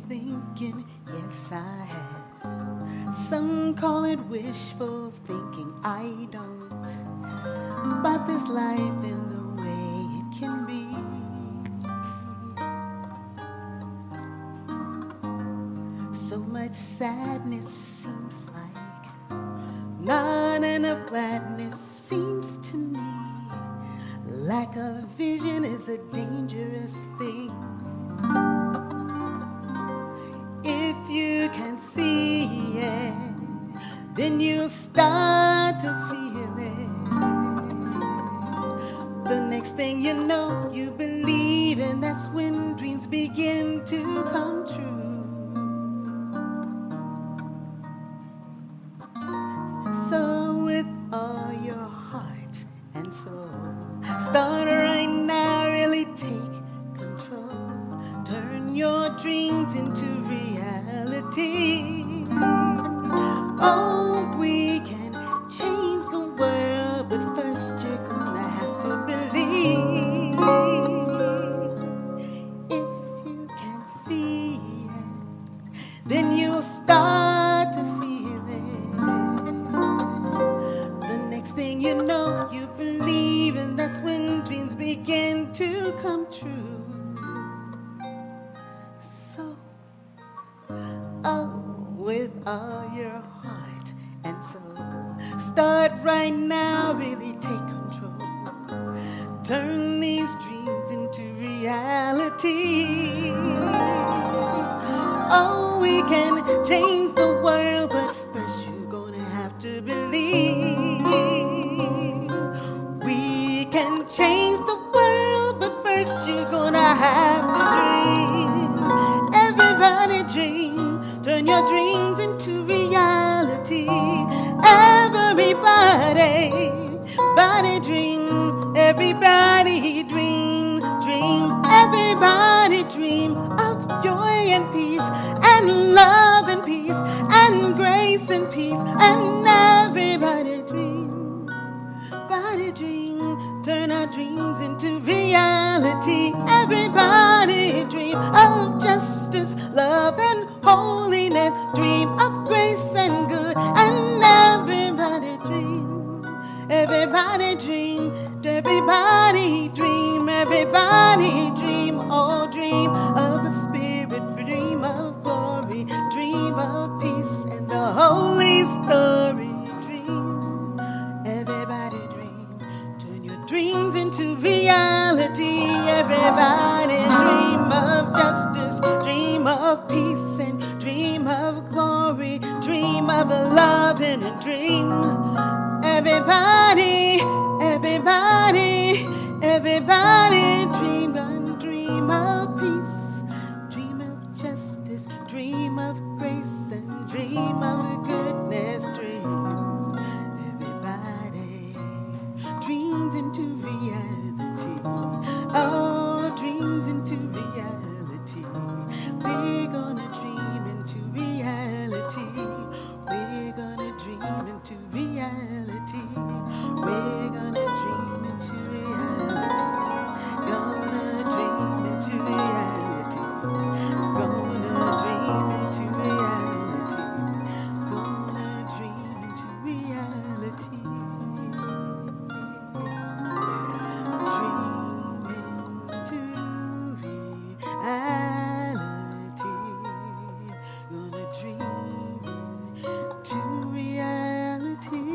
thinking, yes I have. Some call it wishful thinking, I don't. But this life in the way it can be. So much sadness seems like not enough gladness seems to me. Lack of vision is a dangerous thing. If you can see it, then you'll start to feel it. The next thing you know, you believe, and that's when dreams begin to come true. So with all your heart and soul, start right now, really take control. Turn your dreams into reality. Oh, we can change the world, but first you're gonna have to believe. If you can see it, then you'll start to feel it. The next thing you know, you believe, and that's when dreams begin to come true. So, oh, with all your heart and soul, start right now, really take control. Turn these dreams into reality. Oh, we can change the world, but first you're gonna have to believe. We can change the world, but first you're gonna have to dream. Everybody dream, turn your dreams into reality. Everybody dream, everybody dream, dream. Everybody dream of joy and peace, and love and peace, and grace and peace. And everybody dream, body dream, turn our dreams into reality. Everybody dream of justice, love, and holiness. Dream of grace and good, and everybody dream. Everybody dream, everybody dream, everybody dream. Oh, dream of the Spirit, dream of glory, dream of peace and the holy story. Dream, everybody dream, turn your dreams into reality. Everybody dream of justice, dream of peace, and dream of glory, dream of love and a dream. Everybody, everybody, everybody dream and dream of peace, dream of justice, dream of grace, and dream of goodness. Dream, everybody dreams into reality. Oh, dreams into reality. We're gonna dream into reality. We're gonna dream into reality. We're gonna dream into reality. Gonna dream into reality. Gonna dream into reality. Gonna dream into reality. Dream into reality. Gonna dream into reality.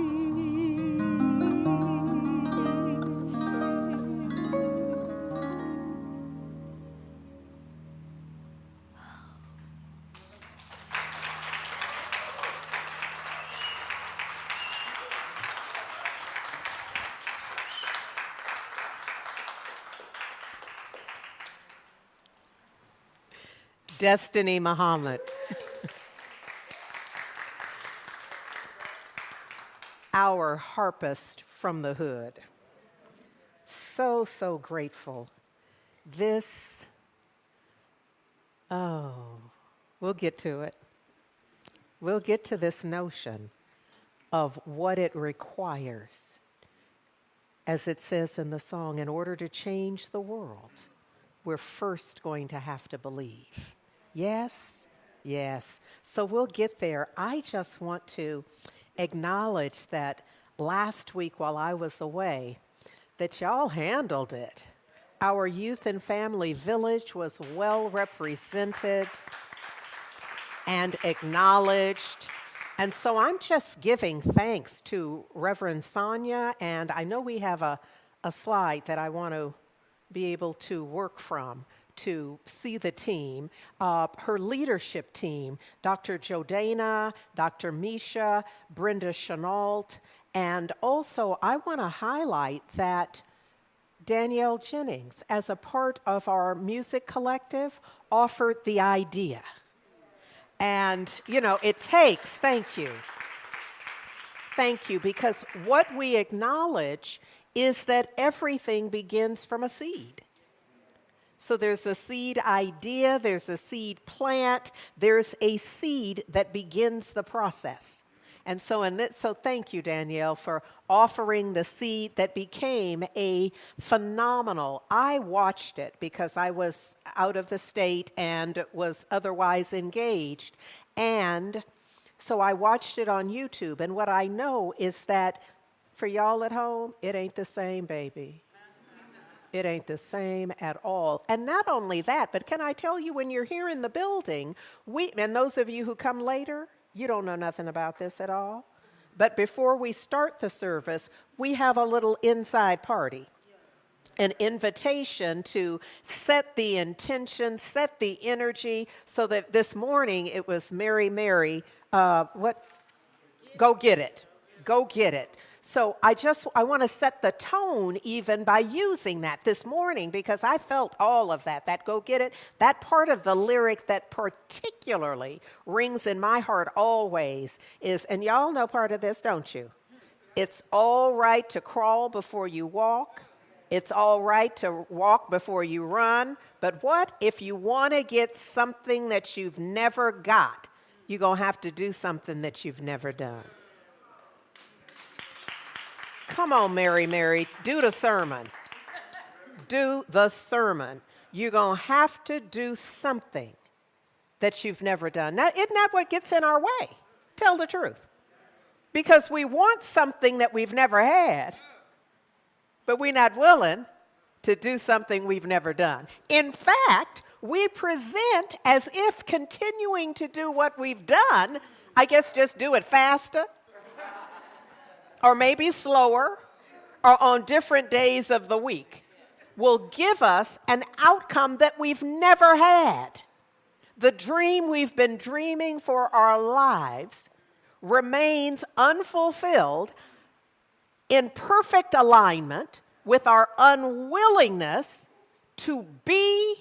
Destiny Muhammad. Our harpist from the hood. So grateful. This, we'll get to it. We'll get to this notion of what it requires. As it says in the song, in order to change the world, we're first going to have to believe. Yes, Yes. So we'll get there. I just want to acknowledge that last week while I was away, that y'all handled it. Our youth and family village was well represented and acknowledged. And so I'm just giving thanks to Reverend Sonia, and I know we have a slide that I want to be able to work from to see the team, her leadership team, Dr. Jodana, Dr. Misha, Brenda Chenault, and also I want to highlight that Danielle Jennings, as a part of our music collective, offered the idea. And, you know, it takes, thank you, because what we acknowledge is that everything begins from a seed. So there's a seed idea, there's a seed plant, there's a seed that begins the process. And so, so thank you, Danielle, for offering the seed that became a phenomenal. I watched it because I was out of the state and was otherwise engaged. And so I watched it on YouTube. And what I know is that for y'all at home, it ain't the same, baby. It ain't the same at all. And not only that, but can I tell you, when you're here in the building, and those of you who come later, you don't know nothing about this at all. But before we start the service, we have a little inside party, an invitation to set the intention, set the energy, so that this morning it was Mary, go get it. Go get it. So I want to set the tone even by using that this morning, because I felt all of that go get it, that part of the lyric that particularly rings in my heart always is, and y'all know part of this, don't you? It's all right to crawl before you walk. It's all right to walk before you run. But what if you want to get something that you've never got? You're going to have to do something that you've never done. Come on, Mary, do the sermon. Do the sermon. You're going to have to do something that you've never done. Now, isn't that what gets in our way? Tell the truth. Because we want something that we've never had, but we're not willing to do something we've never done. In fact, we present as if continuing to do what we've done, I guess just do it faster, or maybe slower, or on different days of the week, will give us an outcome that we've never had. The dream we've been dreaming for our lives remains unfulfilled, in perfect alignment with our unwillingness to be,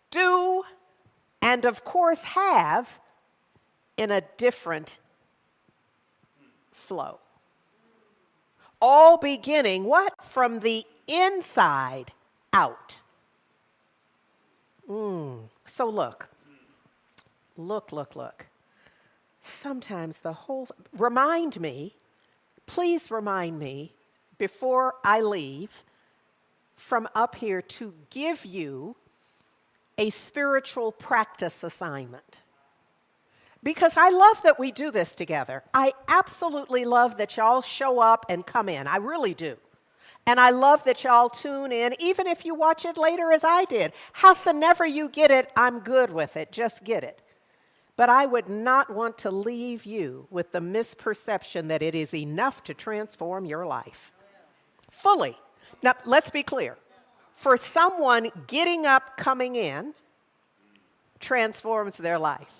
do, and of course have in a different flow. All beginning, what? From the inside out. So look. Sometimes please remind me before I leave from up here to give you a spiritual practice assignment. Because I love that we do this together. I absolutely love that y'all show up and come in. I really do. And I love that y'all tune in, even if you watch it later as I did. Howsoever you get it, I'm good with it. Just get it. But I would not want to leave you with the misperception that it is enough to transform your life. Fully. Now, let's be clear. For someone, getting up, coming in, transforms their life.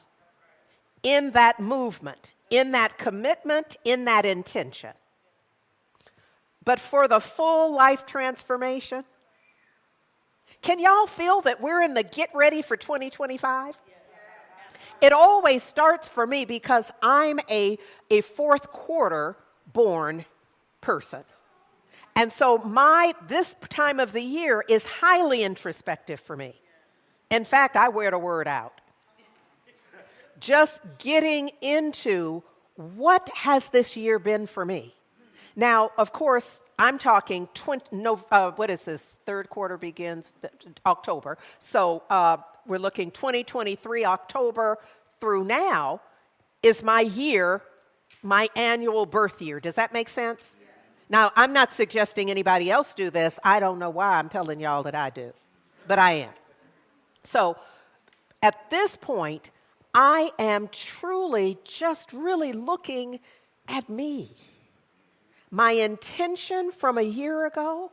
In that movement, in that commitment, in that intention. But for the full life transformation, can y'all feel that we're in the get ready for 2025? It always starts for me because I'm a fourth quarter born person. And so this time of the year is highly introspective for me. In fact, I wear the word out. Just getting into what has this year been for me. Now, of course, I'm talking, what is this? Third quarter begins October. So we're looking 2023 October through now is my year, my annual birth year. Does that make sense? Now, I'm not suggesting anybody else do this. I don't know why I'm telling y'all that I do, but I am. So at this point, I am truly just really looking at me. My intention from a year ago,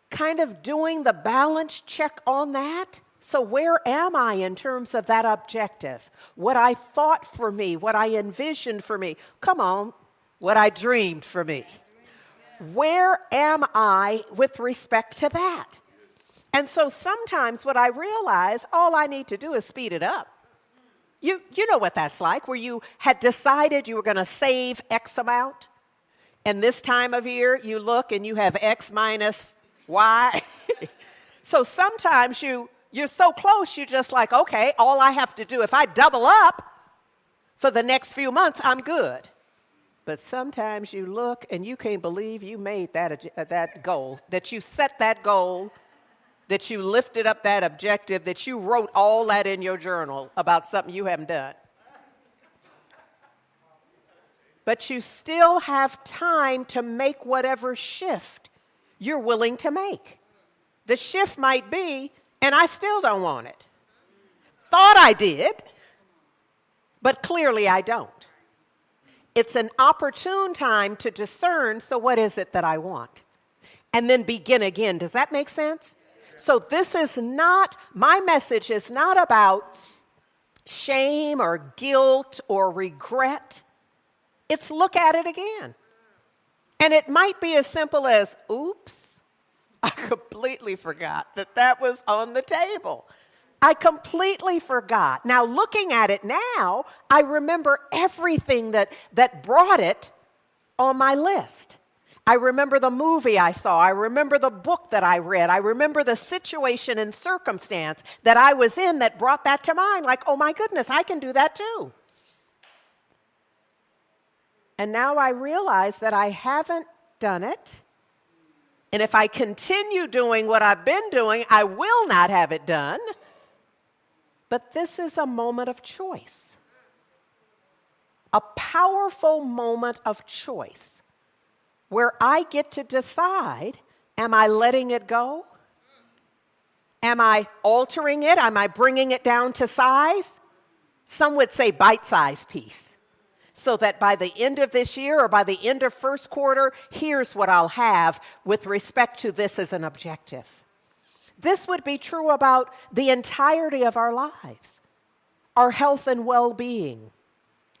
kind of doing the balance check on that. So where am I in terms of that objective? What I thought for me, what I envisioned for me. Come on, what I dreamed for me. Where am I with respect to that? And so sometimes what I realize, all I need to do is speed it up. You know what that's like, where you had decided you were going to save X amount, and this time of year you look and you have X minus Y. So sometimes you're so close, you're just like, okay, all I have to do, if I double up for the next few months, I'm good. But sometimes you look and you can't believe you made that goal, that you set that goal, that you lifted up that objective, that you wrote all that in your journal about something you haven't done. But you still have time to make whatever shift you're willing to make. The shift might be, and I still don't want it. Thought I did, but clearly I don't. It's an opportune time to discern, so what is it that I want? And then begin again. Does that make sense? So this is not, my message is not about shame or guilt or regret. It's look at it again. And it might be as simple as, oops, I completely forgot that was on the table. I completely forgot. Now, looking at it now, I remember everything that brought it on my list. I remember the movie I saw. I remember the book that I read. I remember the situation and circumstance that I was in that brought that to mind. Like, oh my goodness, I can do that too. And now I realize that I haven't done it. And if I continue doing what I've been doing, I will not have it done. But this is a moment of choice. A powerful moment of choice where I get to decide, am I letting it go? Am I altering it? Am I bringing it down to size? Some would say bite-sized piece. So that by the end of this year or by the end of first quarter, here's what I'll have with respect to this as an objective. This would be true about the entirety of our lives, our health and well-being,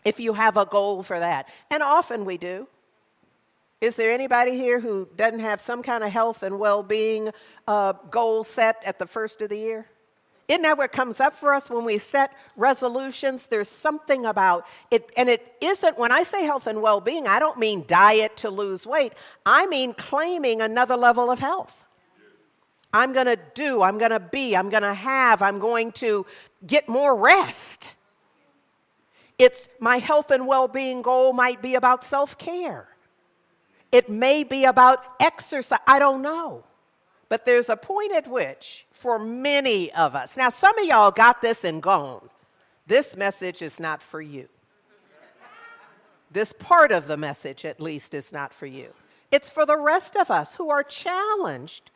if you have a goal for that. And often we do. Is there anybody here who doesn't have some kind of health and well-being goal set at the first of the year? Isn't that what comes up for us when we set resolutions? There's something about it, and it isn't, when I say health and well-being, I don't mean diet to lose weight. I mean claiming another level of health. I'm going to do, I'm going to be, I'm going to have, I'm going to get more rest. It's my health and well-being goal might be about self-care. It may be about exercise. I don't know. But there's a point at which, for many of us, now some of y'all got this and gone. This message is not for you. This part of the message, at least, is not for you. It's for the rest of us who are challenged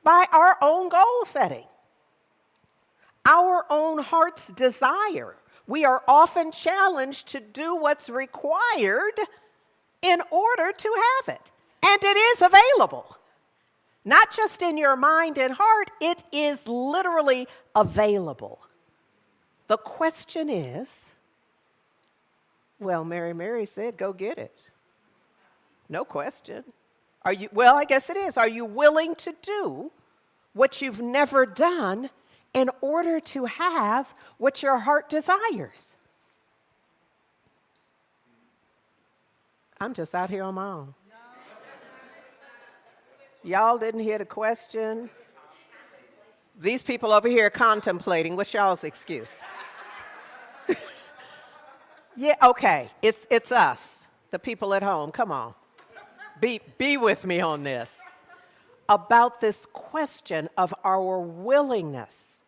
by our own goal setting, our own heart's desire. We are often challenged to do what's required in order to have it. And it is available. Not just in your mind and heart, it is literally available. The question is, well, Mary said, go get it. No question. Well, I guess it is. Are you willing to do what you've never done in order to have what your heart desires? I'm just out here on my own. Y'all didn't hear the question. These people over here are contemplating. What's y'all's excuse? Yeah, okay. It's us, the people at home. Come on. Be with me on this. About this question of our willingness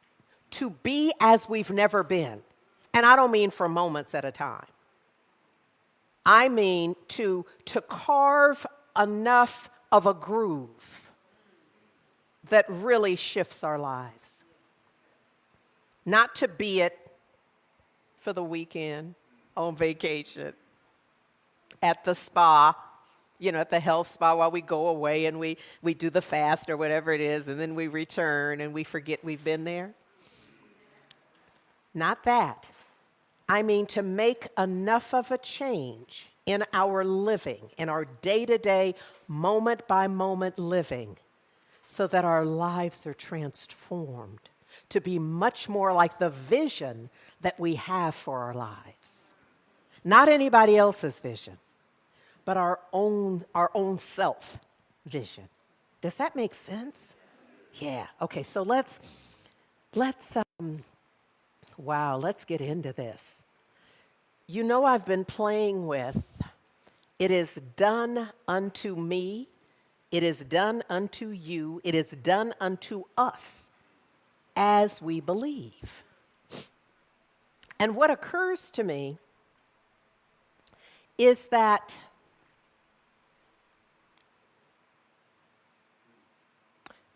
to be as we've never been. And I don't mean for moments at a time. I mean to carve enough of a groove that really shifts our lives. Not to be it for the weekend, on vacation, at the spa, at the health spa while we go away and we do the fast or whatever it is, and then we return and we forget we've been there. Not that. I mean to make enough of a change in our living, in our day-to-day, moment-by-moment living, so that our lives are transformed to be much more like the vision that we have for our lives. Not anybody else's vision, but our own self vision. Does that make sense? Yeah. Okay, so let's get into this. I've been playing with, it is done unto me, it is done unto you, it is done unto us as we believe. And what occurs to me is that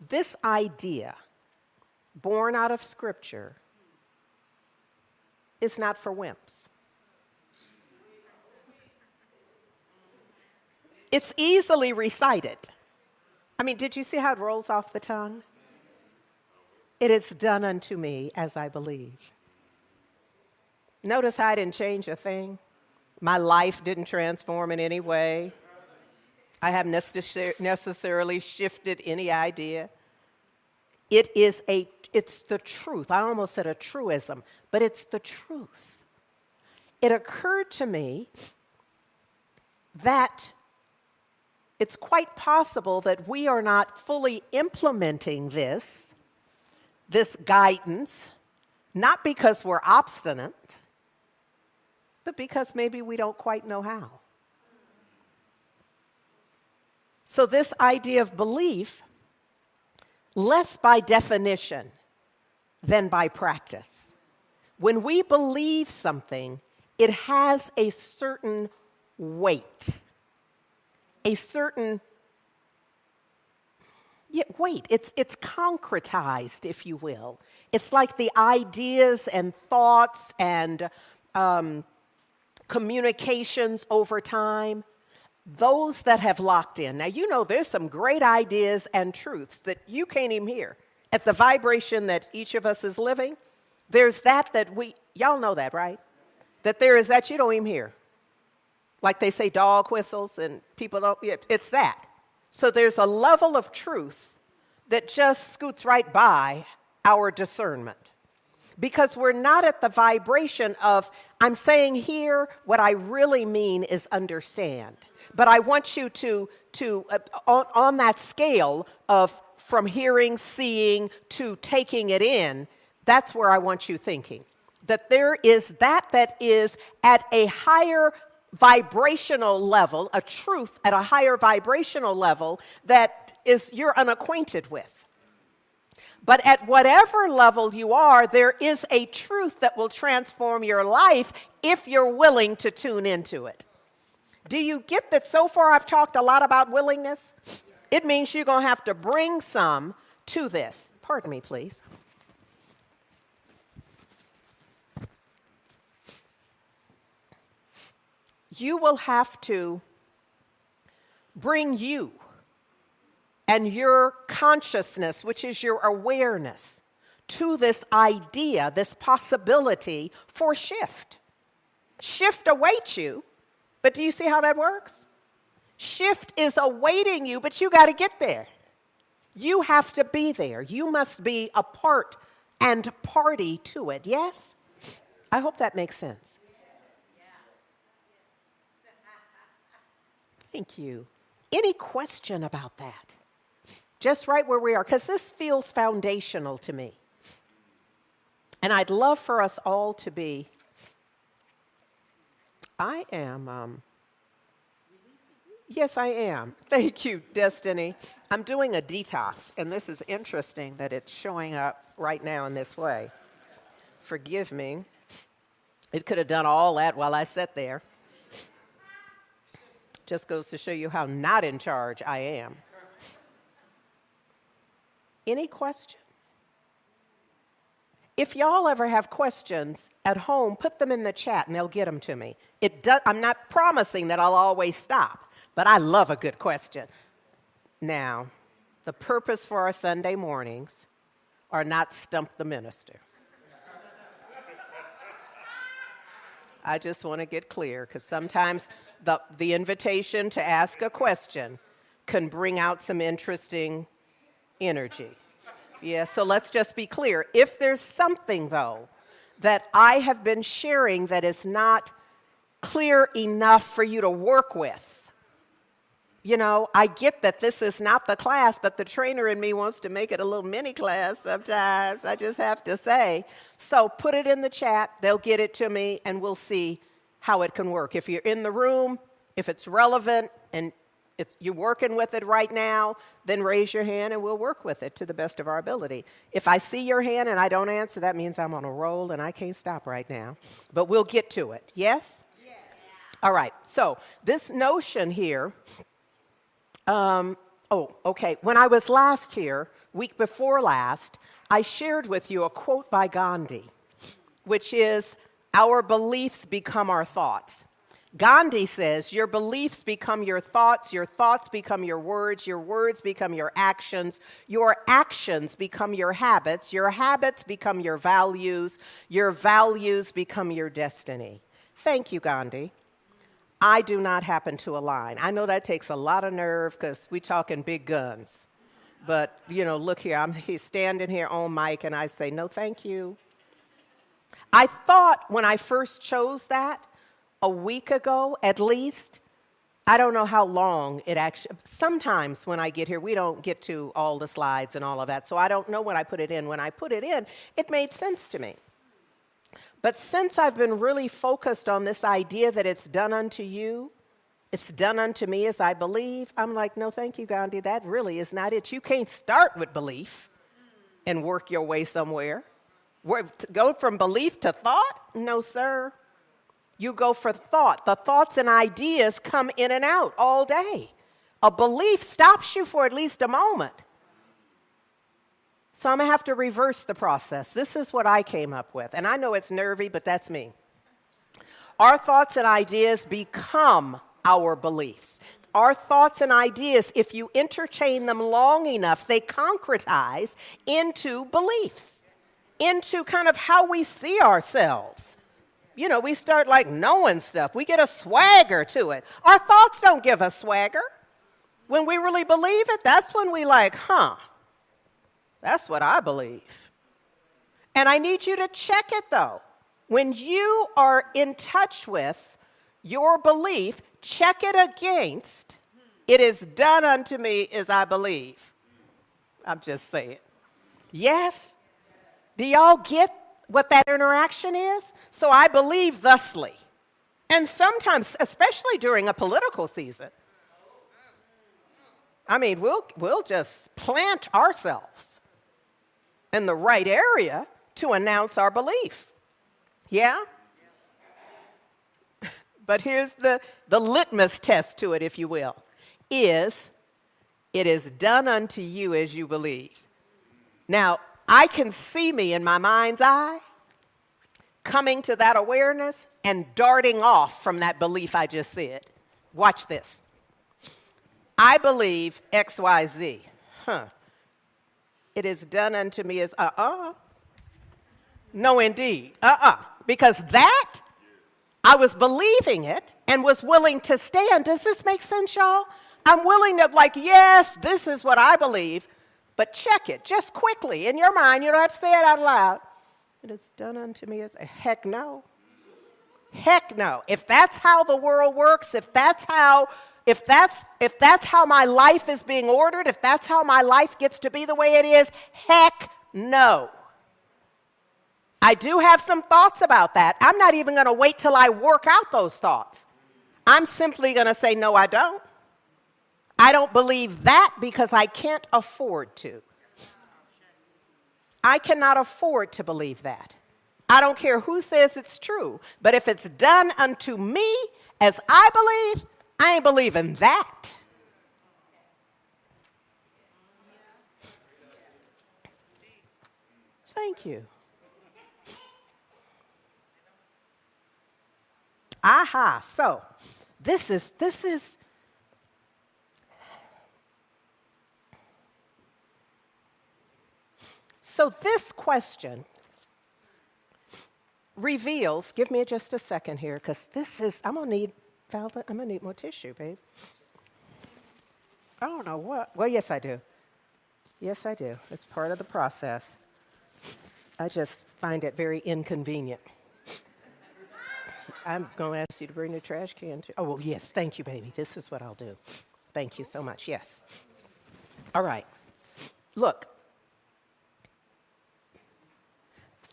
this idea, born out of Scripture, is not for wimps. It's easily recited. I mean, did you see how it rolls off the tongue? It is done unto me as I believe. Notice how I didn't change a thing. My life didn't transform in any way. I haven't necessarily shifted any idea. It's the truth. I almost said a truism, but it's the truth. It occurred to me that it's quite possible that we are not fully implementing this guidance, not because we're obstinate, but because maybe we don't quite know how. So this idea of belief, less by definition than by practice. When we believe something, it has a certain weight, weight. It's concretized, if you will. It's like the ideas and thoughts and communications over time, those that have locked in. Now, there's some great ideas and truths that you can't even hear. At the vibration that each of us is living, there's y'all know that, right? That there is that you don't even hear. Like they say dog whistles and people don't, it's that. So there's a level of truth that just scoots right by our discernment. Because we're not at the vibration of, I'm saying here, what I really mean is understand. But I want you to on that scale of from hearing, seeing, to taking it in, that's where I want you thinking. That there is that is at a higher vibrational level, a truth at a higher vibrational level that is you're unacquainted with. But at whatever level you are, there is a truth that will transform your life if you're willing to tune into it. Do you get that so far I've talked a lot about willingness? It means you're going to have to bring some to this. Pardon me, please. You will have to bring you and your consciousness, which is your awareness, to this idea, this possibility for shift. Shift awaits you, but do you see how that works? Shift is awaiting you, but you got to get there. You have to be there. You must be a part and party to it, yes? I hope that makes sense. Thank you. Any question about that? Just right where we are, because this feels foundational to me. And I'd love for us all to be, yes, I am. Thank you, Destiny. I'm doing a detox, and this is interesting that it's showing up right now in this way. Forgive me. It could have done all that while I sat there. Just goes to show you how not in charge I am. Any question? If y'all ever have questions at home, put them in the chat and they'll get them to me. I'm not promising that I'll always stop, but I love a good question. Now, the purpose for our Sunday mornings are not stump the minister. I just want to get clear, because sometimes the invitation to ask a question can bring out some interesting energy. Yeah, so let's just be clear. If there's something, though, that I have been sharing that is not clear enough for you to work with, you know, I get that this is not the class, but the trainer in me wants to make it a little mini class sometimes. I just have to say. So put it in the chat. They'll get it to me, and we'll see how it can work. If you're in the room, if it's relevant, and you're working with it right now, then raise your hand, and we'll work with it to the best of our ability. If I see your hand and I don't answer, that means I'm on a roll, and I can't stop right now. But we'll get to it. Yes? Yes. All right. So this notion here... okay. When I was last here, week before last, I shared with you a quote by Gandhi, which is, "Our beliefs become our thoughts." Gandhi says, your beliefs become your thoughts become your words become your actions become your habits become your values become your destiny. Thank you, Gandhi. I do not happen to align. I know that takes a lot of nerve because we're talking big guns. But, you know, look here, he's standing here on mic, and I say, no, thank you. I thought when I first chose that, a week ago at least, I don't know how long it actually, sometimes when I get here, we don't get to all the slides and all of that, so I don't know when I put it in. When I put it in, it made sense to me. But since I've been really focused on this idea that it's done unto you, it's done unto me as I believe, I'm like, no, thank you, Gandhi, that really is not it. You can't start with belief and work your way somewhere. Go from belief to thought? No, sir. You go for thought. The thoughts and ideas come in and out all day. A belief stops you for at least a moment. So I'm going to have to reverse the process. This is what I came up with. And I know it's nervy, but that's me. Our thoughts and ideas become our beliefs. Our thoughts and ideas, if you entertain them long enough, they concretize into beliefs, into kind of how we see ourselves. You know, we start like knowing stuff. We get a swagger to it. Our thoughts don't give us swagger. When we really believe it, that's when we like, that's what I believe. And I need you to check it, though. When you are in touch with your belief, check it against, it is done unto me as I believe. I'm just saying. Yes? Do y'all get what that interaction is? So I believe thusly. And sometimes, especially during a political season, I mean, we'll just plant ourselves in the right area to announce our belief. Yeah? But here's the litmus test to it, if you will, is it is done unto you as you believe. Now, I can see me in my mind's eye coming to that awareness and darting off from that belief I just said. Watch this. I believe X, Y, Z. It is done unto me as No, indeed. Because that, I was believing it and was willing to stand. Does this make sense, y'all? I'm willing to, yes, this is what I believe, but check it just quickly in your mind. You don't have to say it out loud. It is done unto me as heck no. Heck no. If that's how the world works, if that's how my life is being ordered, if that's how my life gets to be the way it is, heck no. I do have some thoughts about that. I'm not even going to wait till I work out those thoughts. I'm simply going to say, no, I don't. I don't believe that because I can't afford to. I cannot afford to believe that. I don't care who says it's true. But if it's done unto me as I believe, I ain't believing that. Thank you. Aha. So this is so this question reveals, give me just a second here, because this is, I'm gonna need more tissue, babe. I don't know what. Well, yes, I do. Yes, I do. It's part of the process. I just find it very inconvenient. I'm going to ask you to bring the trash can too. Oh, well, yes, thank you, baby. This is what I'll do. Thank you so much. Yes. All right. Look.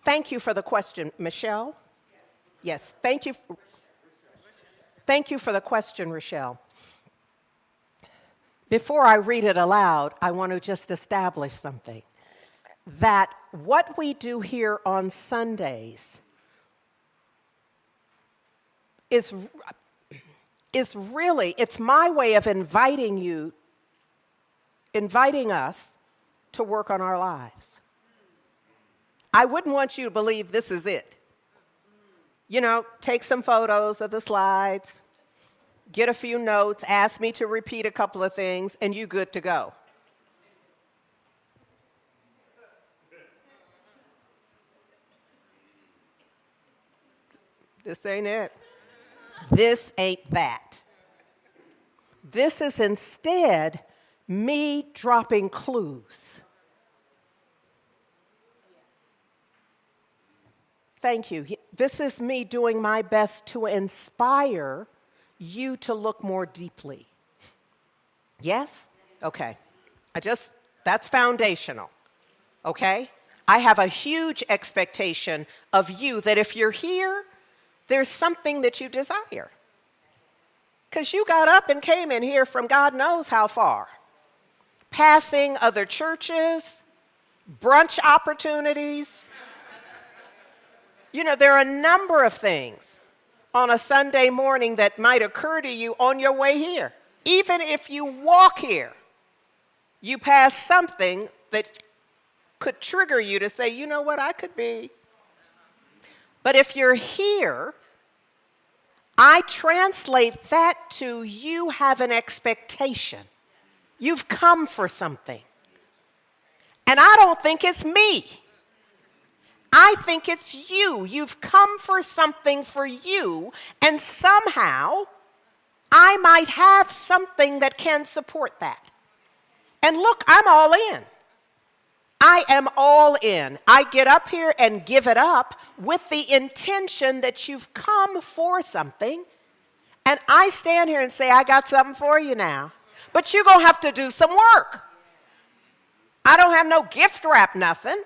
Thank you for the question, Michelle. Yes, thank you. Thank you for the question, Rochelle. Before I read it aloud, I want to just establish something. That what we do here on Sundays is really, it's my way of inviting us to work on our lives. I wouldn't want you to believe this is it. You know, take some photos of the slides, get a few notes, ask me to repeat a couple of things, and you good to go. This ain't it. This ain't that. This is instead me dropping clues. Thank you. This is me doing my best to inspire you to look more deeply. Yes? Okay. That's foundational. Okay? I have a huge expectation of you that if you're here, there's something that you desire. Because you got up and came in here from God knows how far. Passing other churches, brunch opportunities. You know, there are a number of things on a Sunday morning that might occur to you on your way here. Even if you walk here, you pass something that could trigger you to say, you know what, I could be. But if you're here, I translate that to you have an expectation. You've come for something. And I don't think it's me. I think it's you. You've come for something for you, and somehow I might have something that can support that. And look, I'm all in. I am all in. I get up here and give it up with the intention that you've come for something, and I stand here and say, I got something for you now. But you're going to have to do some work. I don't have no gift wrap nothing.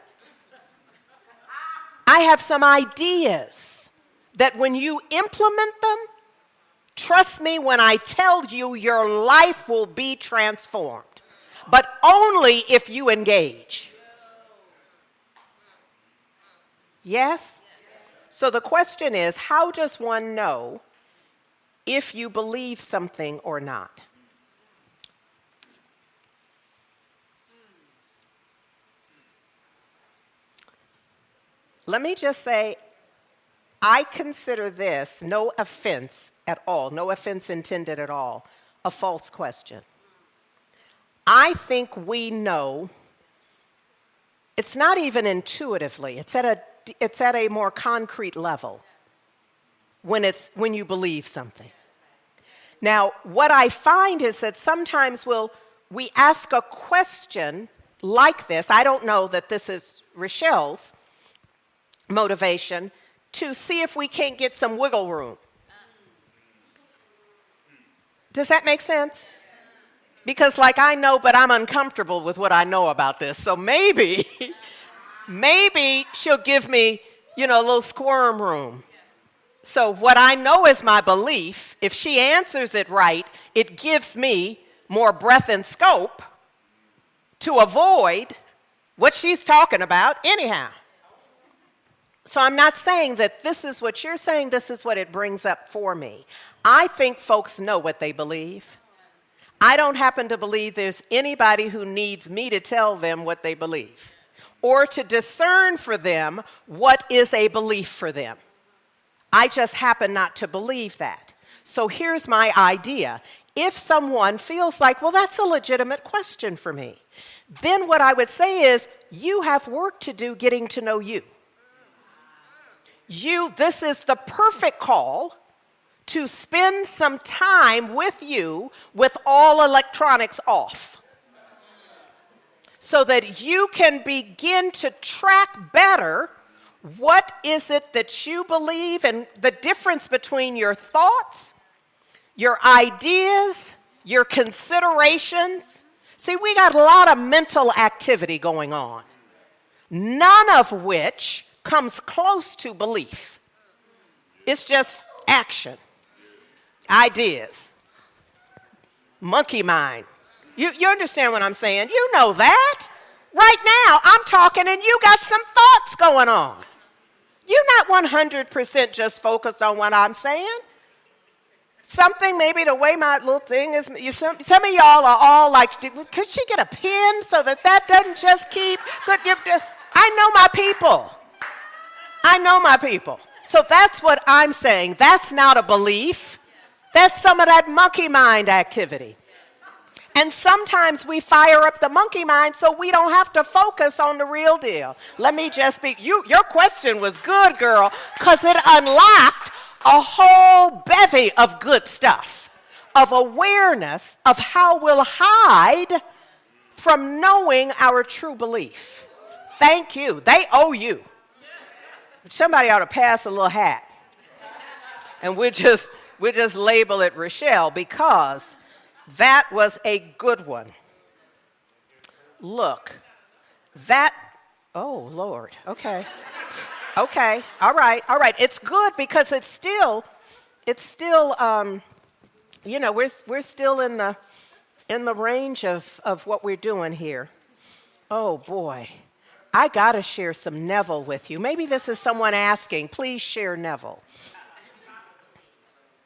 I have some ideas that when you implement them, trust me when I tell you your life will be transformed. But only if you engage. Yes? So the question is, how does one know if you believe something or not? Let me just say, I consider this, no offense at all, no offense intended at all, a false question. I think we know, it's not even intuitively, it's at a more concrete level when you believe something. Now, what I find is that sometimes we ask a question like this. I don't know that this is Rochelle's motivation, to see if we can't get some wiggle room. Does that make sense? Because like I know, but I'm uncomfortable with what I know about this. So maybe she'll give me, a little squirm room. So what I know is my belief. If she answers it right, it gives me more breadth and scope to avoid what she's talking about anyhow. So I'm not saying that this is what you're saying, this is what it brings up for me. I think folks know what they believe. I don't happen to believe there's anybody who needs me to tell them what they believe or to discern for them what is a belief for them. I just happen not to believe that. So here's my idea. If someone feels like, well, that's a legitimate question for me, then what I would say is, you have work to do getting to know you. This is the perfect call to spend some time with you with all electronics off so that you can begin to track better what is it that you believe and the difference between your thoughts, your ideas, your considerations. See, we got a lot of mental activity going on, none of which comes close to belief. It's just action, ideas, monkey mind. You understand what I'm saying? You know that. Right now, I'm talking and you got some thoughts going on. You're not 100% just focused on what I'm saying. Something, maybe the way my little thing is, some of y'all are all like, could she get a pen so that doesn't just keep? I know my people. I know my people. So that's what I'm saying. That's not a belief. That's some of that monkey mind activity. And sometimes we fire up the monkey mind so we don't have to focus on the real deal. Let me just be, your question was good, girl, because it unlocked a whole bevy of good stuff, of awareness of how we'll hide from knowing our true belief. Thank you. They owe you. Somebody ought to pass a little hat. And we'll just label it Rochelle, because that was a good one. Look, oh, Lord, okay. Okay, all right. It's good because it's still, we're still in the range of what we're doing here. Oh, boy. I got to share some Neville with you. Maybe this is someone asking, please share Neville.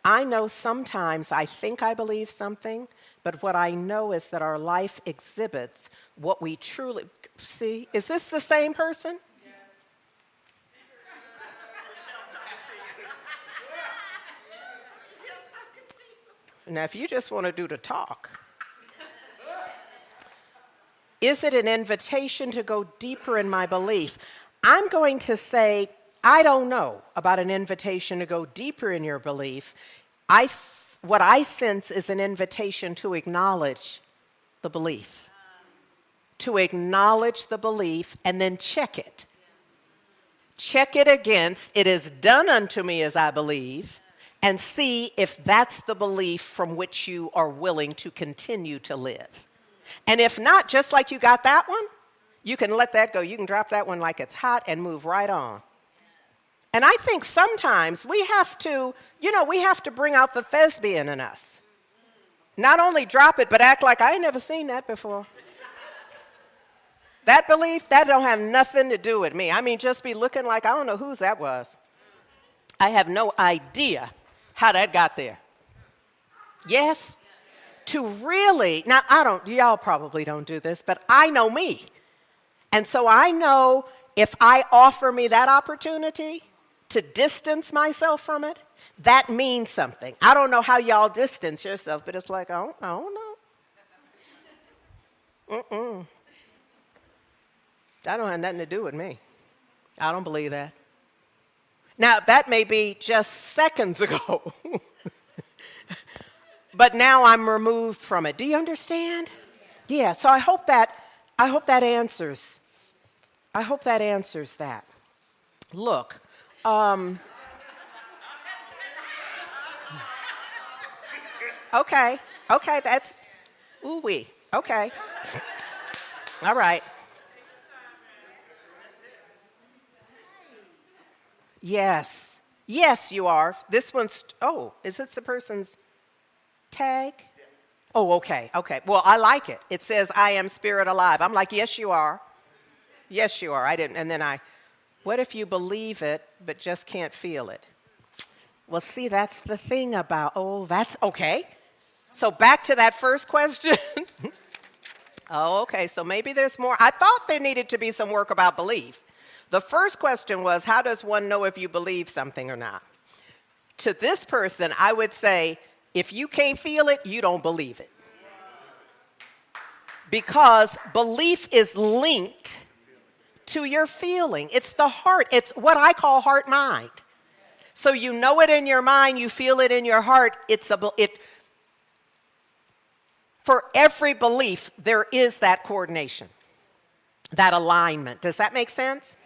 I know sometimes I think I believe something, but what I know is that our life exhibits what we truly see. Is this the same person? Yes. Now, if you just want to do the talk, is it an invitation to go deeper in my belief? I'm going to say, I don't know about an invitation to go deeper in your belief. What I sense is an invitation to acknowledge the belief. To acknowledge the belief and then check it. Check it against, it is done unto me as I believe, and see if that's the belief from which you are willing to continue to live. And if not, just like you got that one, you can let that go. You can drop that one like it's hot and move right on. And I think sometimes we have to bring out the thespian in us. Not only drop it, but act like I ain't never seen that before. That belief, that don't have nothing to do with me. I mean, just be looking like, I don't know whose that was. I have no idea how that got there. Yes? To really, now y'all probably don't do this, but I know me. And so I know if I offer me that opportunity to distance myself from it, that means something. I don't know how y'all distance yourself, but it's like, I don't know. That don't have nothing to do with me. I don't believe that. Now, that may be just seconds ago. But now I'm removed from it. Do you understand? Yeah, so I hope that answers. I hope that answers that. Look, okay, that's, ooh-wee, okay. All right. Yes, you are. This one's, is this the person's tag? Oh, okay. Well, I like it. It says, I am spirit alive. I'm like, yes, you are. Yes, you are. I didn't, and then What if you believe it, but just can't feel it? Well, see, that's the thing about, oh, that's okay. So back to that first question. Oh, okay, so maybe there's more. I thought there needed to be some work about belief. The first question was, how does one know if you believe something or not? To this person, I would say, if you can't feel it, you don't believe it. Because belief is linked to your feeling. It's the heart. It's what I call heart-mind. So you know it in your mind, you feel it in your heart. For every belief, there is that coordination, that alignment. Does that make sense?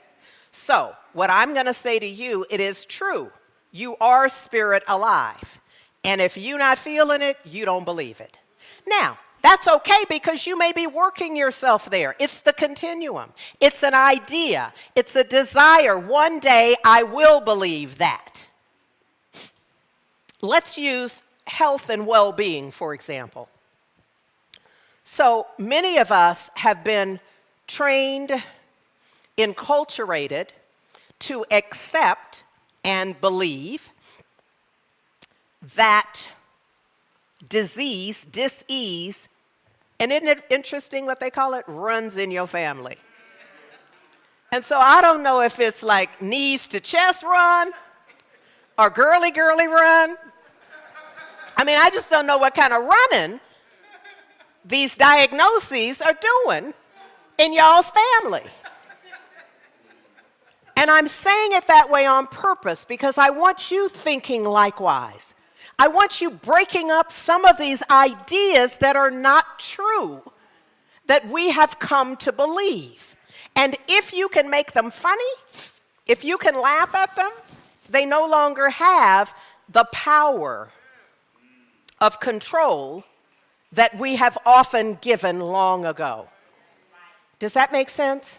So what I'm going to say to you, it is true. You are spirit alive. And if you're not feeling it, you don't believe it. Now, that's okay because you may be working yourself there. It's the continuum. It's an idea. It's a desire. One day I will believe that. Let's use health and well-being, for example. So many of us have been trained, enculturated to accept and believe that disease, dis-ease, and isn't it interesting what they call it? Runs in your family. And so I don't know if it's like knees to chest run or girly run. I mean, I just don't know what kind of running these diagnoses are doing in y'all's family. And I'm saying it that way on purpose because I want you thinking likewise. I want you breaking up some of these ideas that are not true, that we have come to believe. And if you can make them funny, if you can laugh at them, they no longer have the power of control that we have often given long ago. Does that make sense?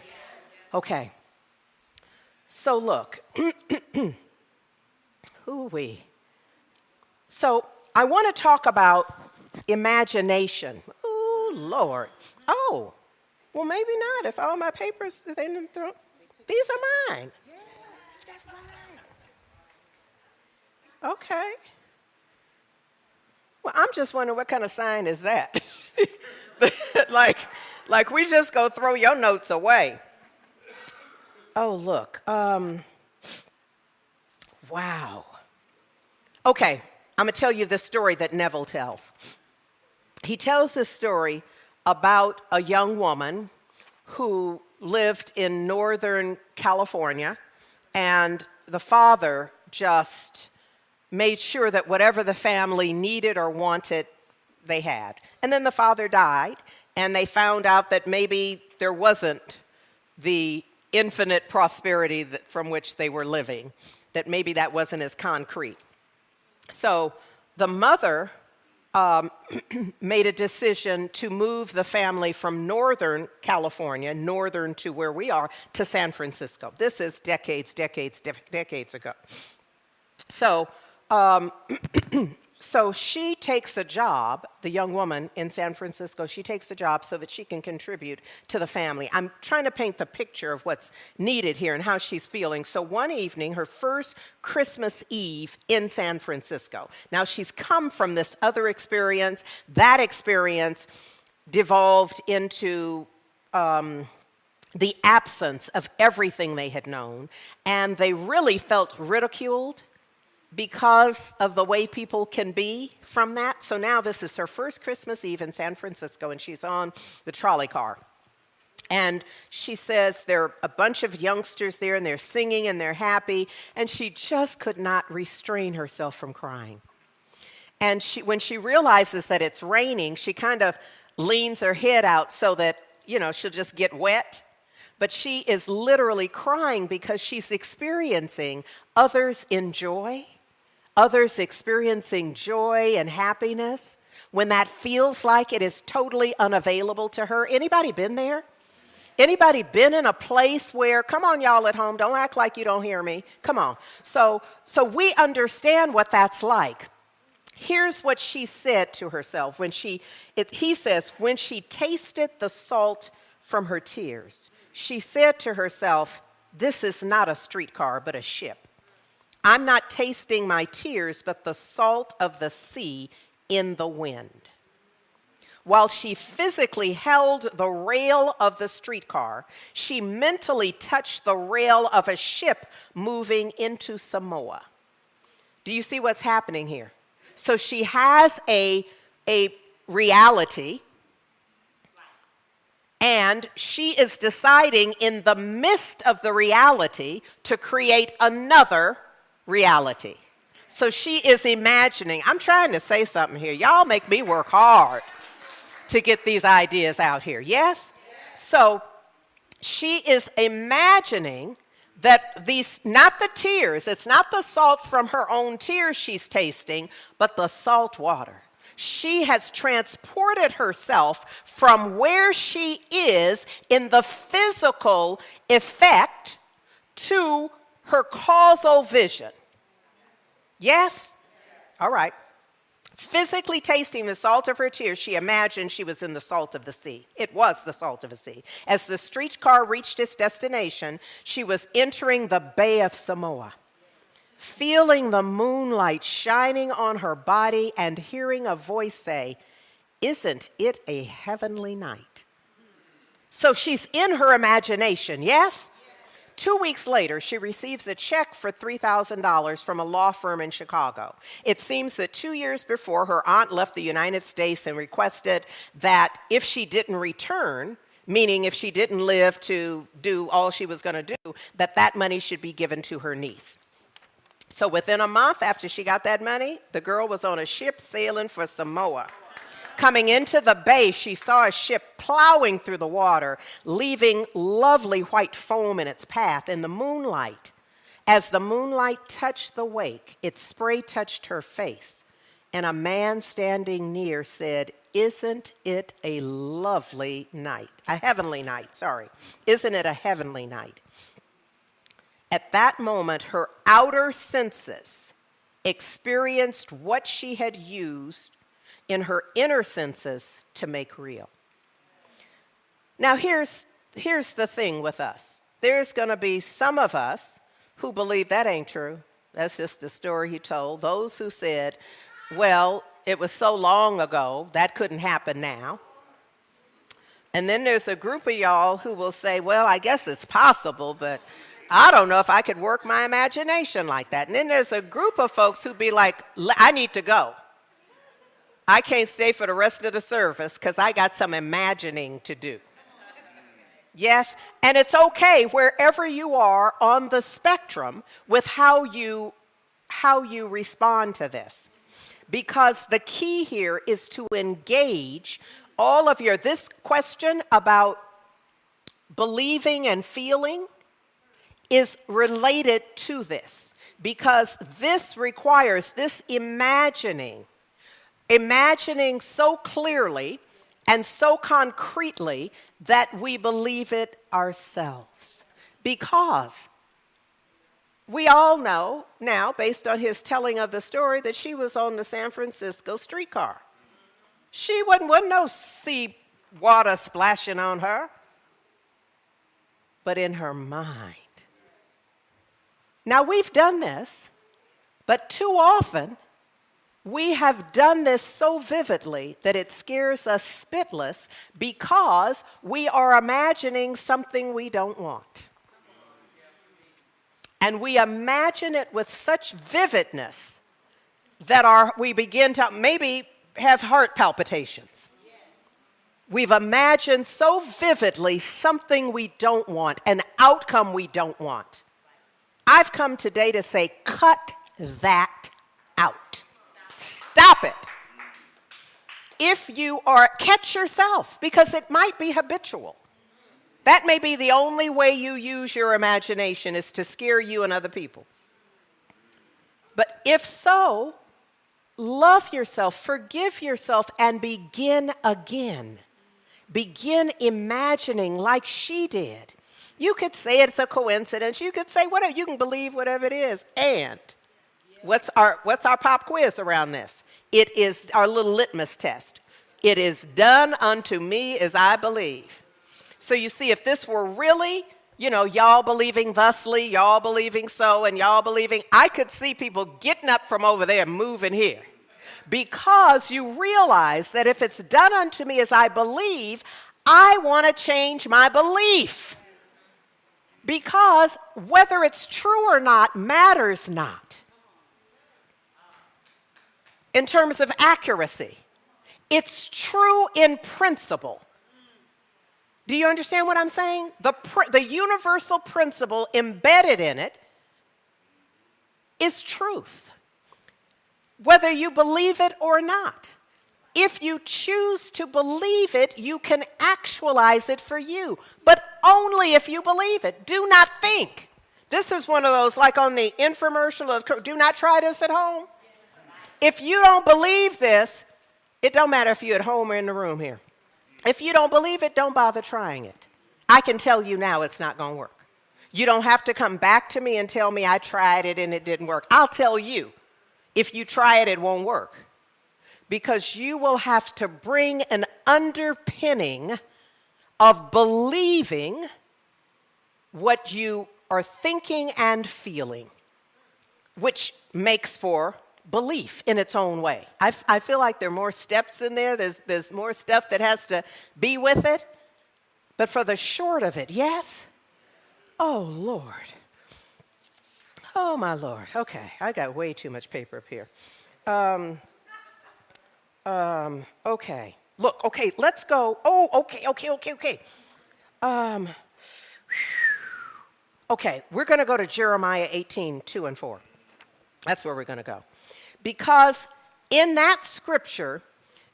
Okay. So look, who-wee. So I want to talk about imagination. Oh, Lord. Oh, well, maybe not. If all my papers, they didn't throw. These are mine. Yeah, that's mine. Okay. Well, I'm just wondering what kind of sign is that? like we just go throw your notes away. Oh, look. Wow. Okay, I'm going to tell you the story that Neville tells. He tells this story about a young woman who lived in Northern California, and the father just made sure that whatever the family needed or wanted, they had. And then the father died, and they found out that maybe there wasn't the infinite prosperity from which they were living, that maybe that wasn't as concrete. So the mother made a decision to move the family from Northern California, northern to where we are, to San Francisco. This is decades ago. So so she takes a job, the young woman in San Francisco, she takes a job so that she can contribute to the family. I'm trying to paint the picture of what's needed here and how she's feeling. So one evening, her first Christmas Eve in San Francisco. Now she's come from this other experience. That experience devolved into the absence of everything they had known, and they really felt ridiculed because of the way people can be from that. So now this is her first Christmas Eve in San Francisco, and she's on the trolley car. And she says there are a bunch of youngsters there, and they're singing, and they're happy, and she just could not restrain herself from crying. And when she realizes that it's raining, she kind of leans her head out so that, she'll just get wet. But she is literally crying because she's experiencing others in joy, others experiencing joy and happiness when that feels like it is totally unavailable to her. Anybody been there? Anybody been in a place where, come on, y'all at home, don't act like you don't hear me. Come on. So we understand what that's like. Here's what she said to herself he says, when she tasted the salt from her tears, she said to herself, This is not a streetcar, but a ship. I'm not tasting my tears, but the salt of the sea in the wind. While she physically held the rail of the streetcar, she mentally touched the rail of a ship moving into Samoa. Do you see what's happening here? So she has a reality, and she is deciding in the midst of the reality to create another reality. So she is imagining. I'm trying to say something here. Y'all make me work hard to get these ideas out here. Yes? So she is imagining that these, not the tears, it's not the salt from her own tears she's tasting, but the salt water. She has transported herself from where she is in the physical effect to her causal vision. Yes? All right. Physically tasting the salt of her tears, she imagined she was in the salt of the sea. It was the salt of the sea. As the streetcar reached its destination, she was entering the Bay of Samoa, feeling the moonlight shining on her body and hearing a voice say, "Isn't it a heavenly night?" So she's in her imagination, yes? 2 weeks later, she receives a check for $3,000 from a law firm in Chicago. It seems that 2 years before, her aunt left the United States and requested that if she didn't return, meaning if she didn't live to do all she was going to do, that money should be given to her niece. So within a month after she got that money, the girl was on a ship sailing for Samoa. Coming into the bay, she saw a ship plowing through the water, leaving lovely white foam in its path. In the moonlight, as the moonlight touched the wake, its spray touched her face, and a man standing near said, "Isn't it a lovely night? A heavenly night, sorry. Isn't it a heavenly night?" At that moment, her outer senses experienced what she had used in her inner senses to make real. Now, here's the thing with us. There's going to be some of us who believe that ain't true. That's just the story he told. Those who said, well, it was so long ago, that couldn't happen now. And then there's a group of y'all who will say, well, I guess it's possible, but I don't know if I could work my imagination like that. And then there's a group of folks who'd be like, I need to go. I can't stay for the rest of the service because I got some imagining to do. Yes, and it's okay wherever you are on the spectrum with how you respond to this. Because the key here is to engage all of this question about believing and feeling is related to this. Because this requires this imagining so clearly and so concretely that we believe it ourselves. Because we all know now, based on his telling of the story, that she was on the San Francisco streetcar. She wasn't no sea water splashing on her, but in her mind. Now, we've done this, but too often, we have done this so vividly that it scares us spitless because we are imagining something we don't want. And we imagine it with such vividness that we begin to maybe have heart palpitations. We've imagined so vividly something we don't want, an outcome we don't want. I've come today to say, cut that out. Stop it. If you are, catch yourself, because it might be habitual. That may be the only way you use your imagination is to scare you and other people. But if so, love yourself, forgive yourself, and begin again. Begin imagining like she did. You could say it's a coincidence. You could say whatever. You can believe whatever it is. And what's our pop quiz around this? It is our little litmus test. It is done unto me as I believe. So you see, if this were really You know, y'all believing thusly, y'all believing so, and y'all believing. I could see people getting up from over there and moving here. Because you realize that if it's done unto me as I believe, I want to change my belief. Because whether it's true or not matters not in terms of accuracy. It's true in principle. Do you understand what I'm saying? The universal principle embedded in it is truth, whether you believe it or not. If you choose to believe it, you can actualize it for you, but only if you believe it. Do not think. This is one of those, like on the infomercial of, do not try this at home. If you don't believe this, it don't matter if you're at home or in the room here. If you don't believe it, don't bother trying it. I can tell you now it's not going to work. You don't have to come back to me and tell me I tried it and it didn't work. I'll tell you, if you try it, it won't work. Because you will have to bring an underpinning of believing what you are thinking and feeling, which makes for belief in its own way. I feel like there are more steps in there. There's more stuff that has to be with it. But for the short of it, yes? Oh, Lord. Oh, my Lord. Okay, I got way too much paper up here. Okay. Look, okay, let's go. Oh, okay. Okay, we're going to go to Jeremiah 18, 2 and 4. That's where we're going to go. Because in that scripture,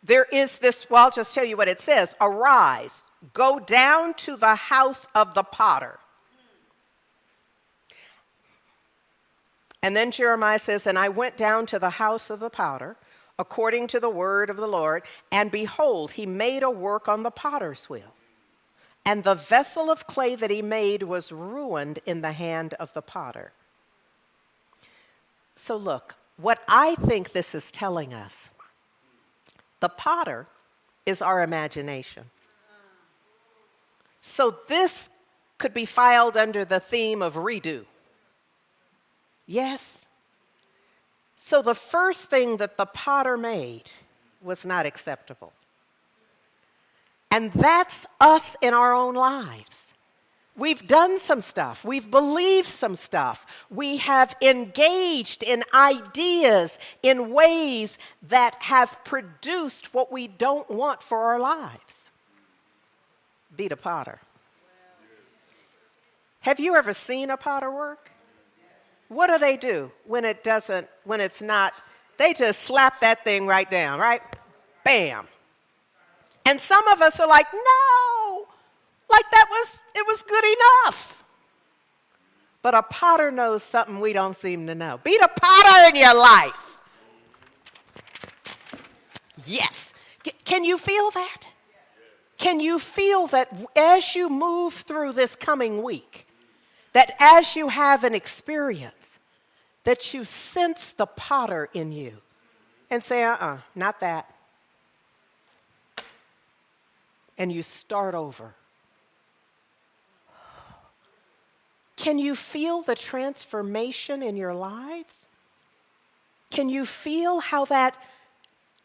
there is this, well, I'll just tell you what it says. Arise, go down to the house of the potter. And then Jeremiah says, and I went down to the house of the potter, according to the word of the Lord, and behold, he made a work on the potter's wheel. And the vessel of clay that he made was ruined in the hand of the potter. So look, what I think this is telling us, the potter is our imagination. So this could be filed under the theme of redo. Yes. So the first thing that the potter made was not acceptable. And that's us in our own lives. We've done some stuff. We've believed some stuff. We have engaged in ideas in ways that have produced what we don't want for our lives. Be the potter. Have you ever seen a potter work? What do when it's not? They just slap that thing right down, right? Bam. And some of us are like, no, like it was good enough. But a potter knows something we don't seem to know. Be the potter in your life. Yes. Can you feel that? Can you feel that as you move through this coming week, that as you have an experience, that you sense the potter in you and say, not that. And you start over. Can you feel the transformation in your lives? Can you feel how that,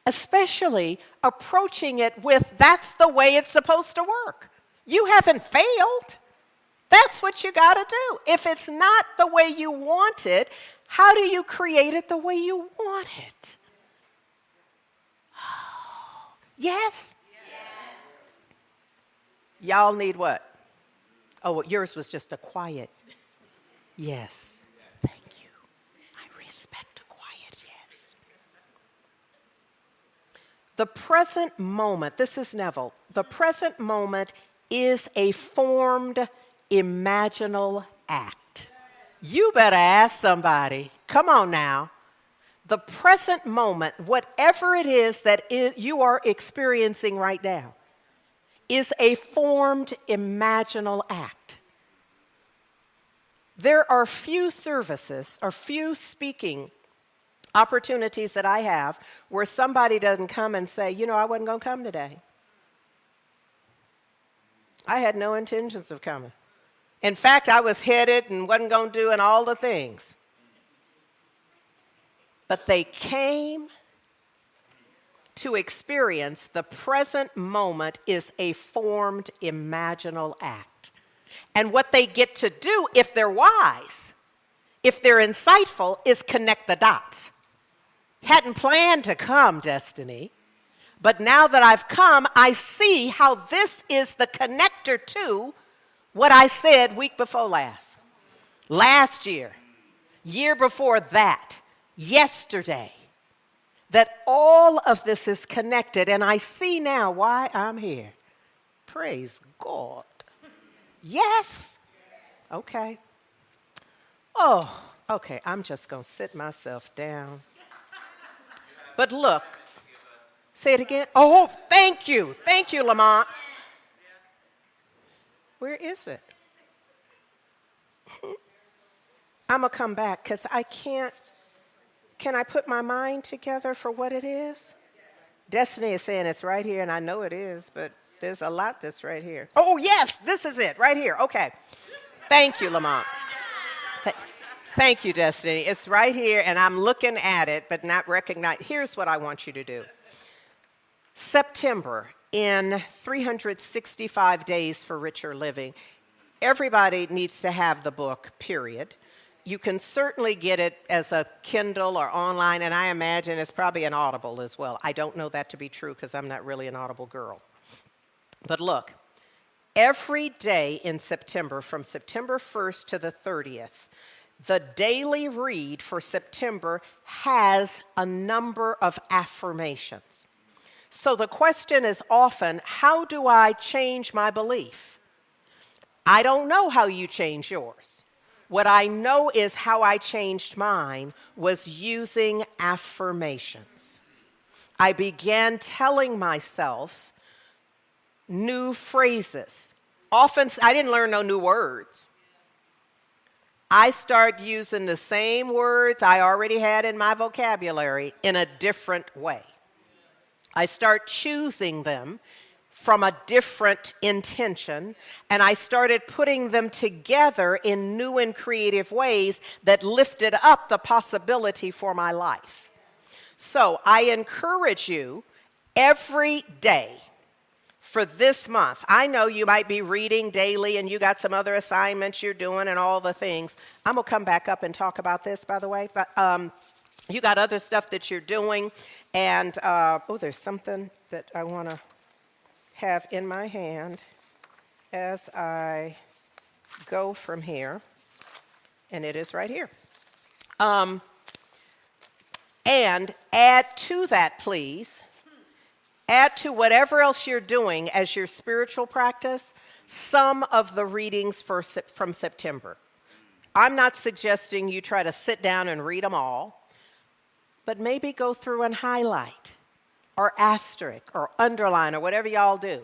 especially approaching it with, that's the way it's supposed to work. You haven't failed. That's what you got to do. If it's not the way you want it, how do you create it the way you want it? Oh, yes? Y'all need what? Oh, well, yours was just a quiet. Yes. Thank you. I respect a quiet yes. The present moment, this is Neville, the present moment is a formed imaginal act. You better ask somebody. Come on now. The present moment, whatever it is that you are experiencing right now, is a formed imaginal act. There are few services or few speaking opportunities that I have where somebody doesn't come and say, I wasn't going to come today. I had no intentions of coming. In fact, I was headed and wasn't going to do and all the things. But they came to experience the present moment is a formed imaginal act. And what they get to do, if they're wise, if they're insightful, is connect the dots. Hadn't planned to come, Destiny, but now that I've come, I see how this is the connector to what I said week before last year, year before that, yesterday, that all of this is connected, and I see now why I'm here. Praise God. Yes. Okay. Oh, okay, I'm just going to sit myself down. But look, say it again. Oh, thank you. Thank you, Lamont. Where is it? I'm going to come back because I can't. Can I put my mind together for what it is? Destiny is saying it's right here, and I know it is, but there's a lot that's right here. Oh, yes, this is it, right here. Okay. Thank you, Lamont. Thank you, Destiny. It's right here, and I'm looking at it, but not recognizing. Here's what I want you to do. September, in 365 Days for Richer Living, everybody needs to have the book, period. You can certainly get it as a Kindle or online, and I imagine it's probably an Audible as well. I don't know that to be true because I'm not really an Audible girl. But look, every day in September, from September 1st to the 30th, the daily read for September has a number of affirmations. So the question is often, how do I change my belief? I don't know how you change yours. What I know is how I changed mine was using affirmations. I began telling myself new phrases. Often, I didn't learn no new words. I started using the same words I already had in my vocabulary in a different way. I start choosing them from a different intention, and I started putting them together in new and creative ways that lifted up the possibility for my life. So I encourage you every day for this month. I know you might be reading daily and you got some other assignments you're doing and all the things. I'm going to come back up and talk about this, by the way, but you got other stuff that you're doing, and there's something that I want to have in my hand as I go from here, and it is right here. And add to that, please, add to whatever else you're doing as your spiritual practice, some of the readings from September. I'm not suggesting you try to sit down and read them all, but maybe go through and highlight or asterisk or underline or whatever y'all do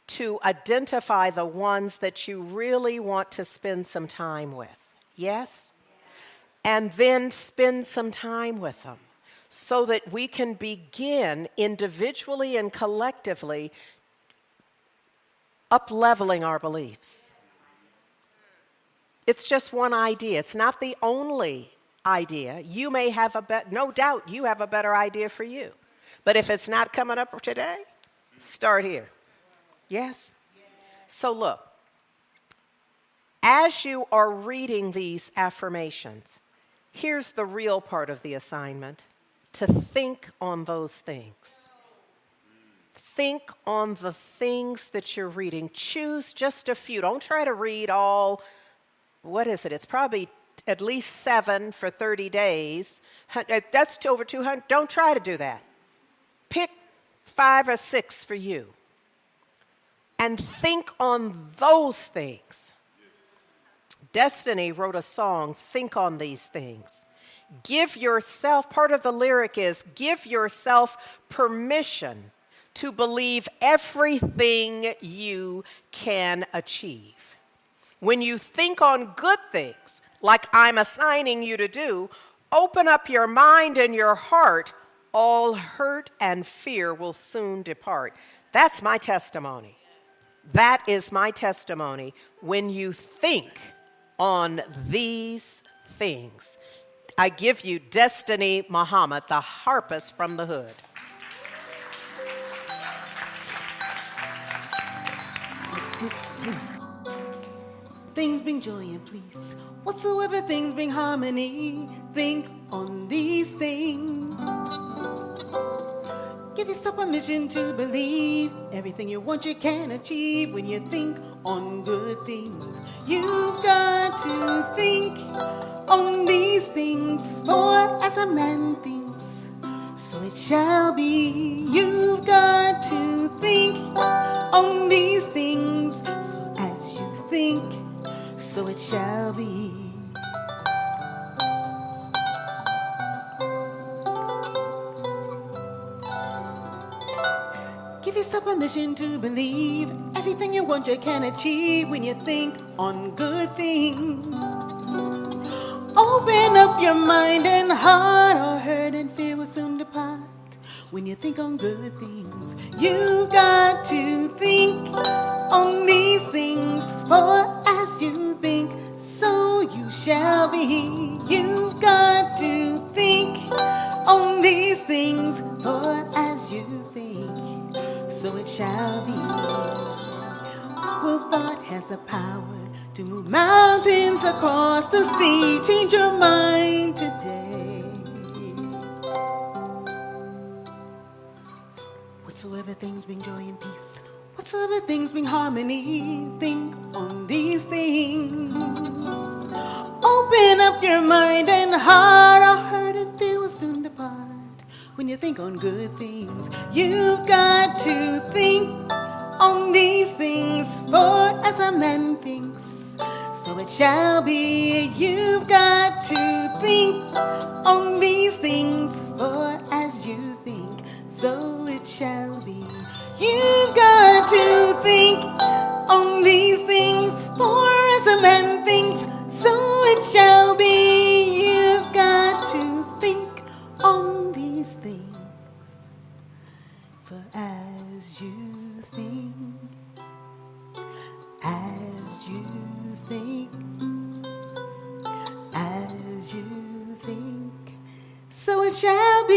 to identify the ones that you really want to spend some time with. Yes? And then spend some time with them so that we can begin individually and collectively up-leveling our beliefs. It's just one idea. It's not the only idea. You may have no doubt you have a better idea for you. But if it's not coming up today, start here. Yes? So look, as you are reading these affirmations, here's the real part of the assignment, to think on those things. Think on the things that you're reading. Choose just a few. Don't try to read all, what is it? It's probably at least 7 for 30 days. That's over 200. Don't try to do that. Pick 5 or 6 for you. And think on those things. Destiny wrote a song, Think on These Things. Give yourself, part of the lyric is, give yourself permission to believe everything you can achieve. When you think on good things, like I'm assigning you to do, open up your mind and your heart. All hurt and fear will soon depart. That's my testimony. That is my testimony. When you think on these things, I give you Destiny Muhammad, the harpist from the hood. Things bring joy and peace. Whatsoever things bring harmony, think on these things. Give yourself permission to believe everything you want you can achieve when you think on good things. You've got to think on these things, for as a man thinks, so it shall be. You've got to think on these things, so as you think, so it shall be. Give yourself permission to believe everything you want you can achieve when you think on good things. Open up your mind and heart, all hurt and fear will soon depart when you think on good things. You got to think on these things, for as you think, so you shall be. You've got to think on these things, for as you think, so it shall be. Well, thought has the power to move mountains across the sea. Change your mind today. Whatsoever things bring joy and peace, whatsoever things bring harmony, think on these things. Open up your mind and heart, all hurt and fear will soon depart when you think on good things. You've got to think on these things, for as a man thinks, so it shall be. You've got to think on these things, for as you think, so it shall be. You've got to think on these things, for as a man thinks, so it shall be. You've got to think on these things, for as you think, as you think, as you think, so it shall be.